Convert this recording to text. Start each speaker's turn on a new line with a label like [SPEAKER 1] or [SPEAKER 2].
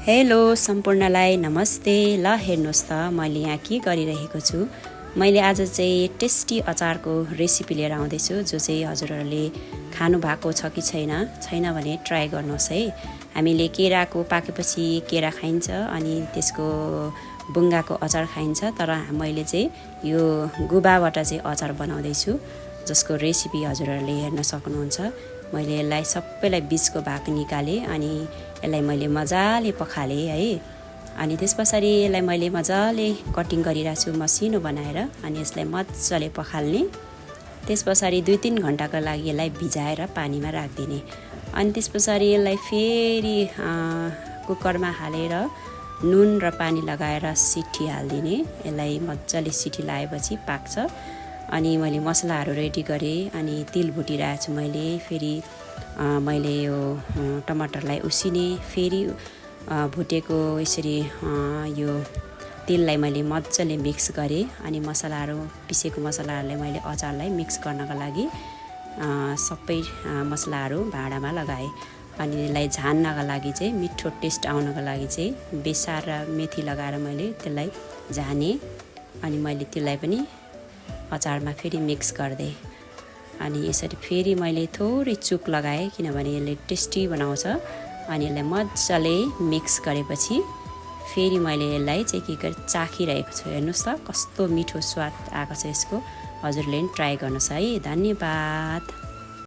[SPEAKER 1] Hello सम्पूर्णलाई नमस्ते। ल हेर्नुहोस् त मैले यहाँ के गरिरहेको छु। मैले आज चाहिँ टेस्टी अचारको रेसिपी लिएर आउँदैछु, जो चाहिँ हजुरहरूले खानु भएको छ कि छैन भने ट्राई गर्नुहोस् है। हामीले केराको पाकेपछि केरा खाइन्छ अनि त्यसको बुङ्गाको अचार खाइन्छ, तर मैले चाहिँ यो गुबाबाट चाहिँ अचार बनाउँदैछु, जसको रेसिपी हजुरहरूले हेर्न सक्नुहुन्छ। मैले यसलाई सबैलाई बीचको भाग निकालेँ अनि यसलाई मैले मजाले पखालेँ है। अनि त्यसपछि यसलाई मैले मजाले कटिङ गरिरहेको छु मसिनो बनाएर, अनि यसलाई मजाले पखाल्ने। त्यसपछि 2-3 घण्टाको लागि यसलाई भिजाएर पानीमा राखिदिने। अनि त्यसपछि यसलाई फेरि कुकरमा हालेर नुन र पानी लगाएर सिटी हालिदिने। यसलाई मजाले सिटी लगाएपछि पाक्छ। अनि मैले मसलाहरू रेडी गरेँ अनि तिल भुटिरहेको छु मैले। फेरि मैले यो टमाटरलाई उसिने, फेरि भुटेको यसरी यो तिललाई मैले मजाले मिक्स गरेँ। अनि मसलाहरू पिसेको मसलाहरूलाई मैले अचारलाई मिक्स गर्नको लागि सबै मसलाहरू भाँडामा लगाएँ। अनि यसलाई झान्नको लागि चाहिँ मिठो टेस्ट आउनको लागि चाहिँ बेसार र मेथी लगाएर मैले त्यसलाई झाने। अनि मैले त्यसलाई पनि अचारमा फेरि मिक्स गर्दै अनि यसरी फेरि मैले थोरै चुक लगाएँ, किनभने यसले टेस्टी बनाउँछ। अनि यसलाई मजाले मिक्स गरेपछि फेरि मैले यसलाई चाहिँ के गरे चाखिरहेको छु। हेर्नुहोस् त कस्तो मिठो स्वाद आएको छ यसको। हजुरले पनि ट्राई गर्नुहोस् है। धन्यवाद।